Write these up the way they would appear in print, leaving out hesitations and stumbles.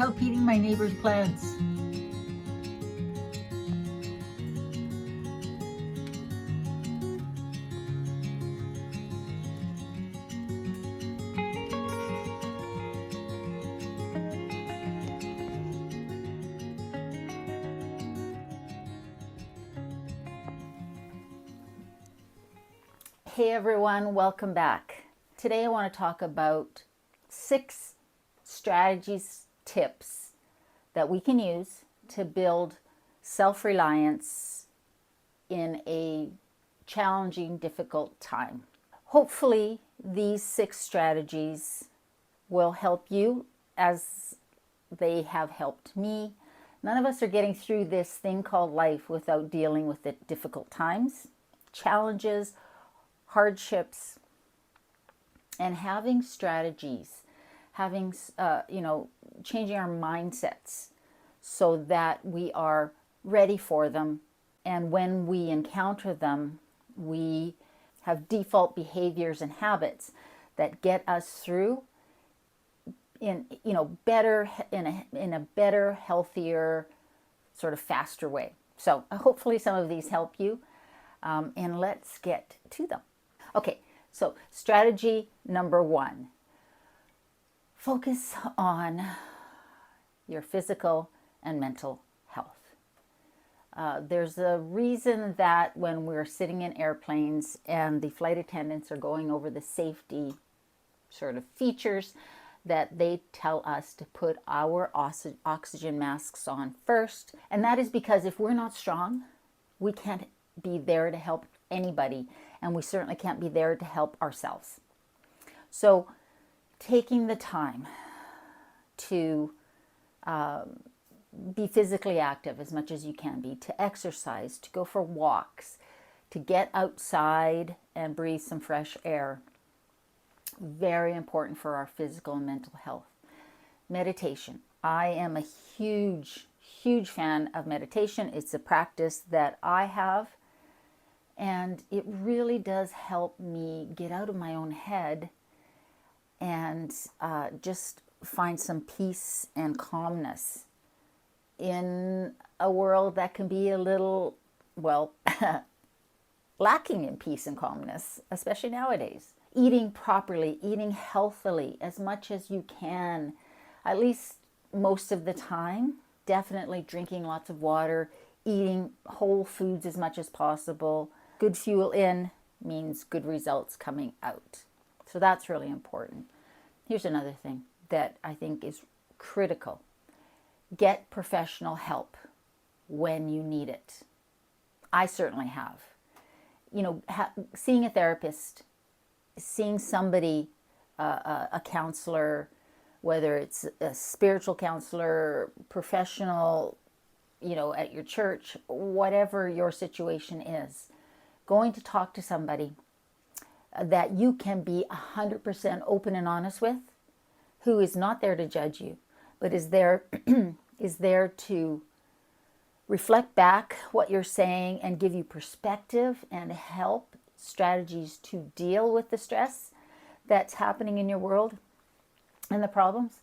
help eating my neighbor's plants. Hey everyone, welcome back. Today I want to talk about 6 strategies, tips that we can use to build self-reliance in a challenging, difficult time. Hopefully these 6 strategies will help you as they have helped me. None of us are getting through this thing called life without dealing with the difficult times, challenges, hardships, and having strategies, having, changing our mindsets so that we are ready for them. And when we encounter them, we have default behaviors and habits that get us through in a better, healthier, sort of faster way. So hopefully some of these help you, and let's get to them. Okay, so strategy number 1, focus on your physical and mental health. There's a reason that when we're sitting in airplanes and the flight attendants are going over the safety sort of features, that they tell us to put our oxygen masks on first. And that is because if we're not strong, we can't be there to help anybody, and we certainly can't be there to help ourselves. So taking the time to be physically active as much as you can be, to exercise, to go for walks, to get outside and breathe some fresh air. Very important for our physical and mental health. Meditation. I am a huge fan of meditation. It's a practice that I have, and it really does help me get out of my own head and just find some peace and calmness in a world that can be a little, lacking in peace and calmness, especially nowadays. Eating properly, eating healthily as much as you can, at least most of the time. Definitely drinking lots of water, eating whole foods as much as possible. Good fuel in means good results coming out. So that's really important. Here's another thing that I think is critical. Get professional help when you need it. I certainly have. Seeing a therapist, seeing somebody, a counselor, whether it's a spiritual counselor, professional, at your church, whatever your situation is, going to talk to somebody that you can be 100% open and honest with, who is not there to judge you, but is there to reflect back what you're saying and give you perspective and help strategies to deal with the stress that's happening in your world and the problems,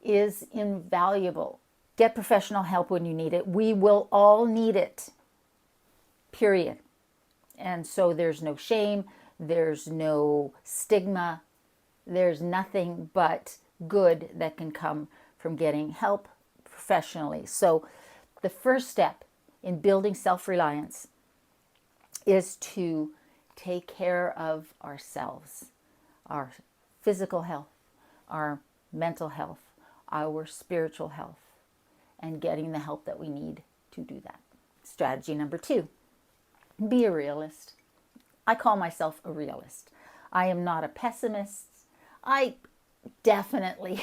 is invaluable. Get professional help when you need it. We will all need it, period. And so there's no shame, there's no stigma, there's nothing but good that can come from getting help professionally. So the first step in building self-reliance is to take care of ourselves, our physical health, our mental health, our spiritual health, and getting the help that we need to do that. Strategy number 2, be a realist. I call myself a realist. I am not a pessimist. I definitely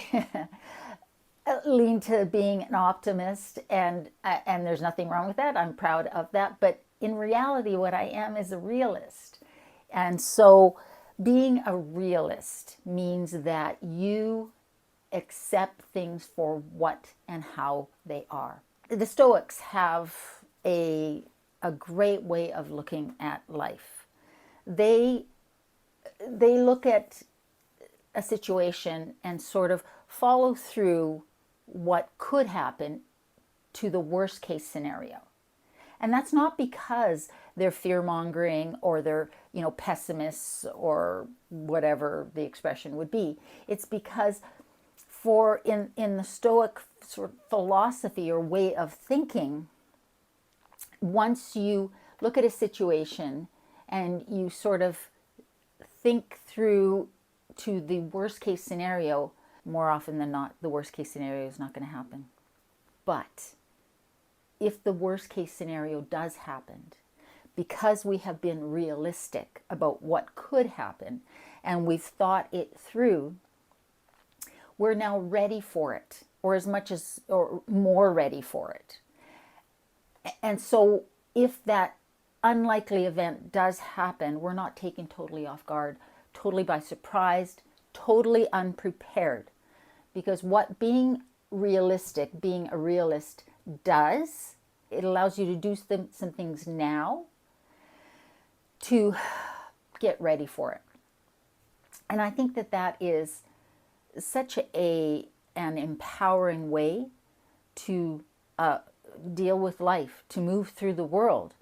lean to being an optimist, and there's nothing wrong with that. I'm proud of that. But in reality, what I am is a realist. And so being a realist means that you accept things for what and how they are. The Stoics have a great way of looking at life. They look at a situation and sort of follow through what could happen to the worst case scenario. And that's not because they're fear-mongering or they're, pessimists or whatever the expression would be. It's because in the Stoic sort of philosophy or way of thinking, once you look at a situation and you sort of think through to the worst case scenario, more often than not, the worst case scenario is not going to happen. But if the worst case scenario does happen, because we have been realistic about what could happen and we've thought it through, we're now ready for it, or as much as, or more ready for it. And so if that unlikely event does happen, we're not taken totally off guard, totally by surprise, totally unprepared. Because what being realistic, being a realist does, it allows you to do some things now to get ready for it. And I think that is such an empowering way to deal with life, to move through the world,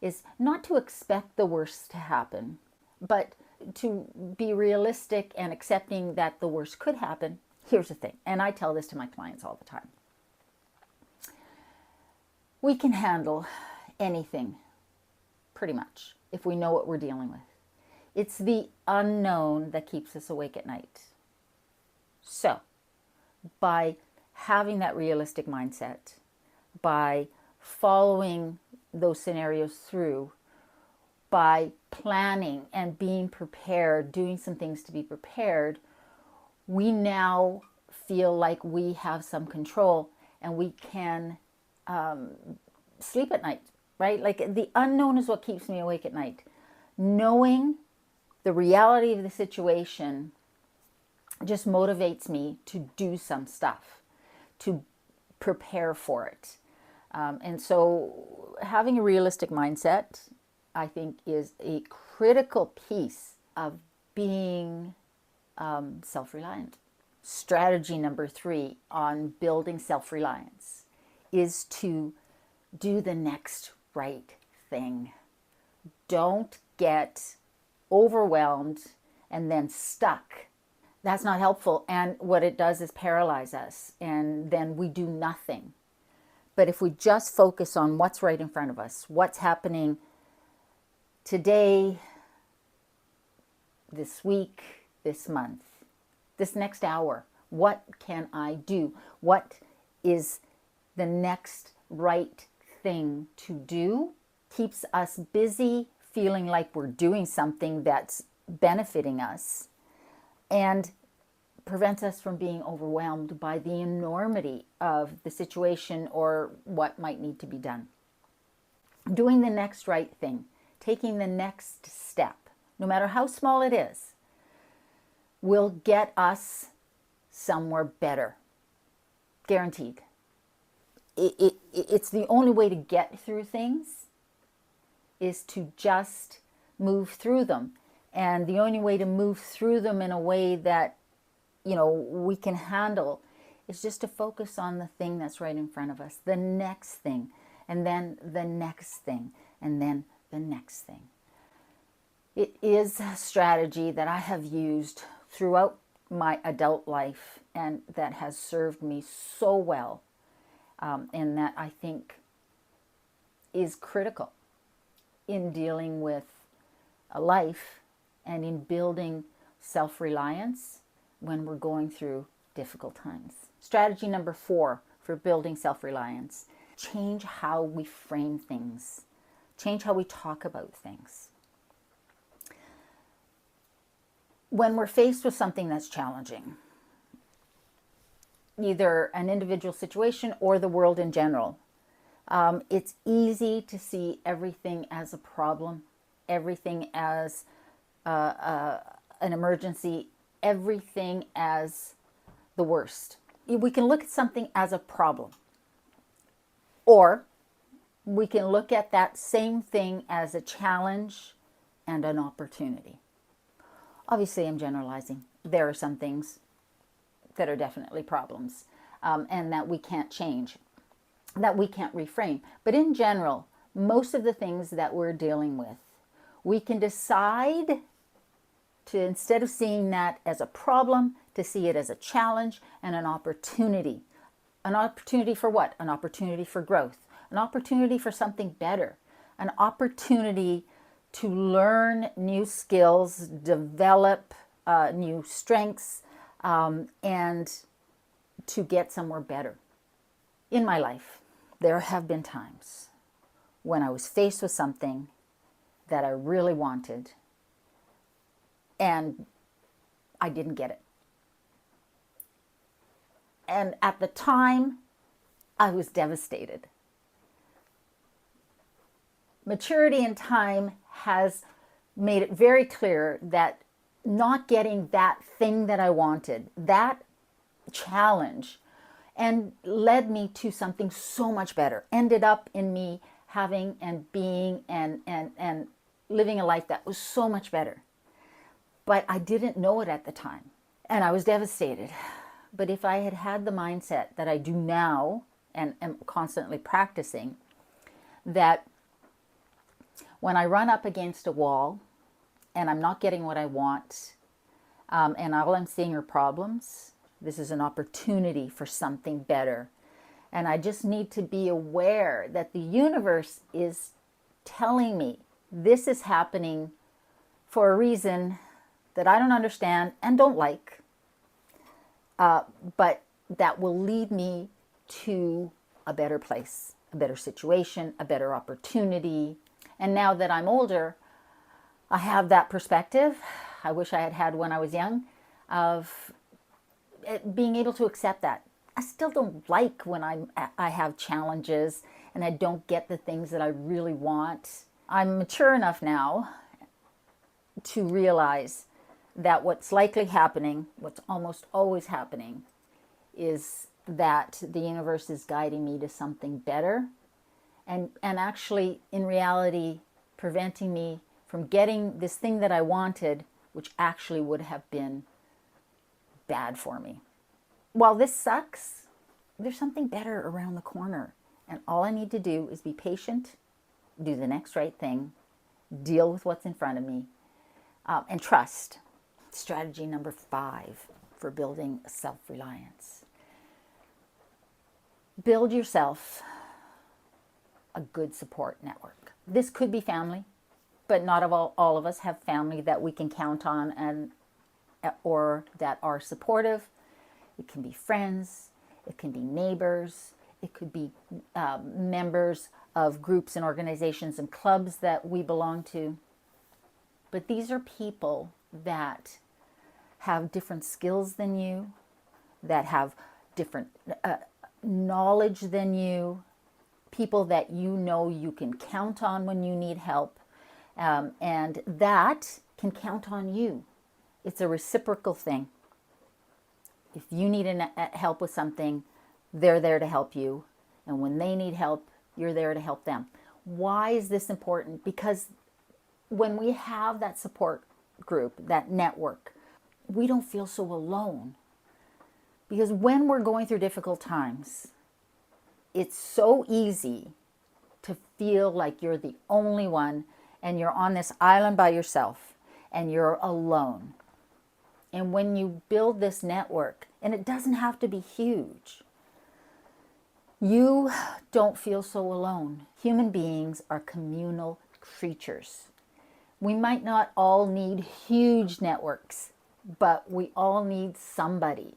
is not to expect the worst to happen, but to be realistic and accepting that the worst could happen. Here's the thing, and I tell this to my clients all the time. We can handle anything, pretty much, if we know what we're dealing with. It's the unknown that keeps us awake at night. So, by having that realistic mindset, by following those scenarios through, by planning and being prepared, doing some things to be prepared, we now feel like we have some control and we can sleep at night, right? Like the unknown is what keeps me awake at night. Knowing the reality of the situation just motivates me to do some stuff, to prepare for it. And so having a realistic mindset, I think, is a critical piece of being self-reliant. Strategy number 3 on building self-reliance is to do the next right thing. Don't get overwhelmed and then stuck. That's not helpful. And what it does is paralyze us, and then we do nothing. But if we just focus on what's right in front of us, what's happening today, this week, this month, this next hour, what can I do? What is the next right thing to do? Keeps us busy, feeling like we're doing something that's benefiting us, and prevents us from being overwhelmed by the enormity of the situation or what might need to be done. Doing the next right thing, taking the next step, no matter how small it is, will get us somewhere better. Guaranteed. It's the only way to get through things is to just move through them. And the only way to move through them in a way that, we can handle is just to focus on the thing that's right in front of us, the next thing, and then the next thing, and then the next thing. It is a strategy that I have used throughout my adult life and that has served me so well, and that I think is critical in dealing with a life and in building self-reliance when we're going through difficult times. Strategy number 4 for building self-reliance: change how we frame things, change how we talk about things. When we're faced with something that's challenging, either an individual situation or the world in general, it's easy to see everything as a problem, everything as an emergency, everything as the worst. We can look at something as a problem, or we can look at that same thing as a challenge and an opportunity. Obviously, I'm generalizing. There are some things that are definitely problems. and that we can't change, that we can't reframe. But in general, most of the things that we're dealing with, we can decide to, instead of seeing that as a problem, to see it as a challenge and an opportunity. An opportunity for what? An opportunity for growth, an opportunity for something better, an opportunity to learn new skills, develop new strengths, and to get somewhere better. In my life, there have been times when I was faced with something that I really wanted and I didn't get it. And at the time, I was devastated. Maturity and time has made it very clear that not getting that thing that I wanted, that challenge, and led me to something so much better, ended up in me having and being and living a life that was so much better. But I didn't know it at the time, and I was devastated. But if I had had the mindset that I do now and am constantly practicing, that when I run up against a wall and I'm not getting what I want, and all I'm seeing are problems, this is an opportunity for something better. And I just need to be aware that the universe is telling me this is happening for a reason that I don't understand and don't like, but that will lead me to a better place, a better situation, a better opportunity. And now that I'm older, I have that perspective. I wish I had had when I was young, of being able to accept that. I still don't like when I have challenges and I don't get the things that I really want. I'm mature enough now to realize that what's likely happening, what's almost always happening, is that the universe is guiding me to something better, and actually, in reality, preventing me from getting this thing that I wanted, which actually would have been bad for me. While this sucks, there's something better around the corner. And all I need to do is be patient, do the next right thing, deal with what's in front of me, and trust. Strategy number 5 for building self-reliance. Build yourself a good support network. This could be family, but not all of us have family that we can count on or that are supportive. It can be friends, it can be neighbors, it could be members of groups and organizations and clubs that we belong to. But these are people that have different skills than you, that have different knowledge than you, people that you know you can count on when you need help, and that can count on you. It's a reciprocal thing. If you need help with something, they're there to help you. And when they need help, you're there to help them. Why is this important? Because when we have that support group, that network, we don't feel so alone. Because when we're going through difficult times, it's so easy to feel like you're the only one and you're on this island by yourself and you're alone. And when you build this network, and it doesn't have to be huge, you don't feel so alone. Human beings are communal creatures. We might not all need huge networks, but we all need somebody.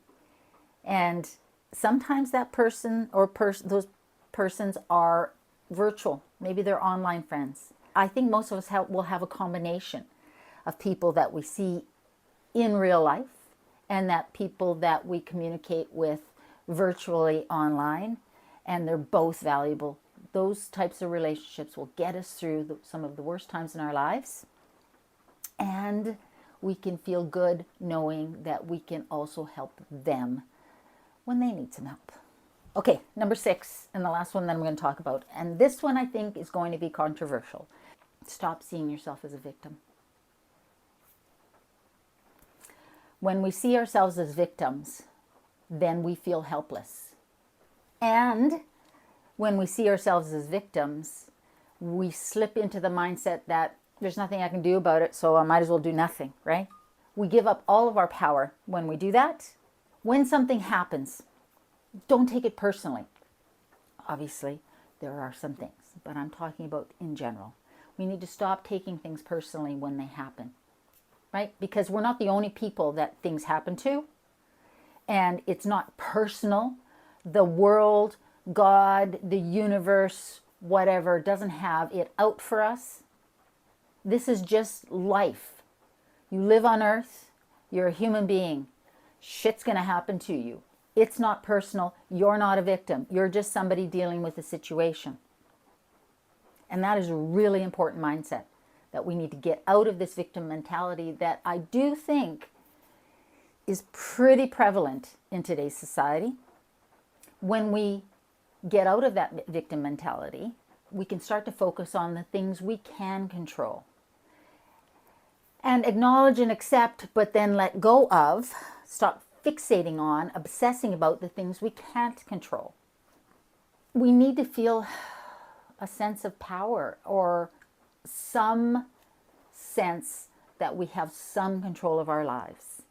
And sometimes that person or those persons are virtual. Maybe they're online friends. I think most of us will have a combination of people that we see in real life and that people that we communicate with virtually online, and they're both valuable. Those types of relationships will get us through some of the worst times in our lives, and we can feel good knowing that we can also help them when they need some help. Okay, number 6, and the last one that I'm going to talk about, and this one I think is going to be controversial. Stop seeing yourself as a victim. When we see ourselves as victims, then we feel helpless. And when we see ourselves as victims, we slip into the mindset that there's nothing I can do about it, so I might as well do nothing, right? We give up all of our power when we do that. When something happens, don't take it personally. Obviously, there are some things, but I'm talking about in general. We need to stop taking things personally when they happen, right? Because we're not the only people that things happen to, and it's not personal. The world, God, the universe, whatever, doesn't have it out for us. This is just life. You live on earth, you're a human being. Shit's going to happen to you. It's not personal. You're not a victim. You're just somebody dealing with a situation. And that is a really important mindset, that we need to get out of this victim mentality that I do think is pretty prevalent in today's society. When we get out of that victim mentality, we can start to focus on the things we can control. And acknowledge and accept, but then let go of, stop fixating on, obsessing about the things we can't control. We need to feel a sense of power, or some sense that we have some control of our lives.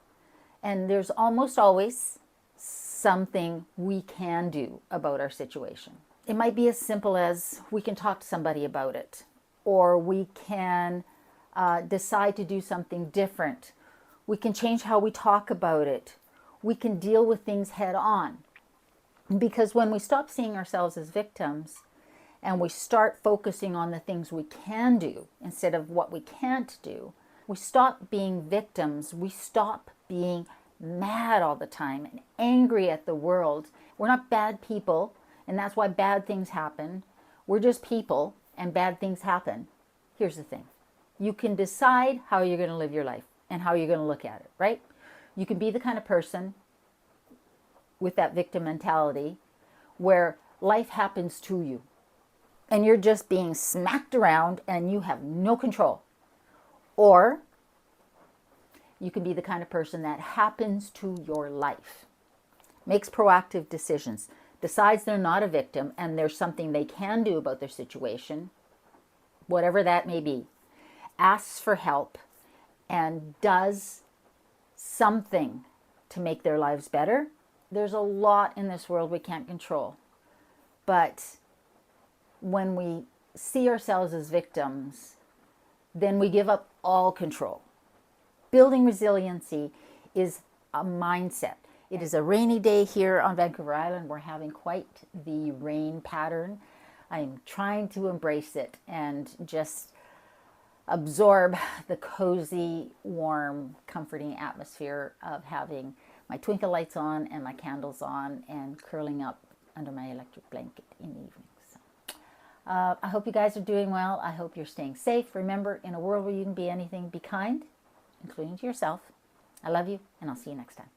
And there's almost always something we can do about our situation. It might be as simple as we can talk to somebody about it, or we can decide to do something different. We can change how we talk about it. We can deal with things head on. Because when we stop seeing ourselves as victims and we start focusing on the things we can do instead of what we can't do, we stop being victims. We stop being mad all the time and angry at the world. We're not bad people, and that's why bad things happen. We're just people, and bad things happen. Here's the thing. You can decide how you're going to live your life and how you're going to look at it, right? You can be the kind of person with that victim mentality where life happens to you and you're just being smacked around and you have no control. Or you can be the kind of person that happens to your life, makes proactive decisions, decides they're not a victim and there's something they can do about their situation, whatever that may be, asks for help and does something to make their lives better. There's a lot in this world we can't control. But when we see ourselves as victims, then we give up all control. Building resiliency is a mindset. It is a rainy day here on Vancouver Island. We're having quite the rain pattern. I'm trying to embrace it and just absorb the cozy, warm, comforting atmosphere of having my twinkle lights on and my candles on and curling up under my electric blanket in the evening. So, I hope you guys are doing well. I hope you're staying safe. Remember, in a world where you can be anything, be kind, including to yourself. I love you, and I'll see you next time.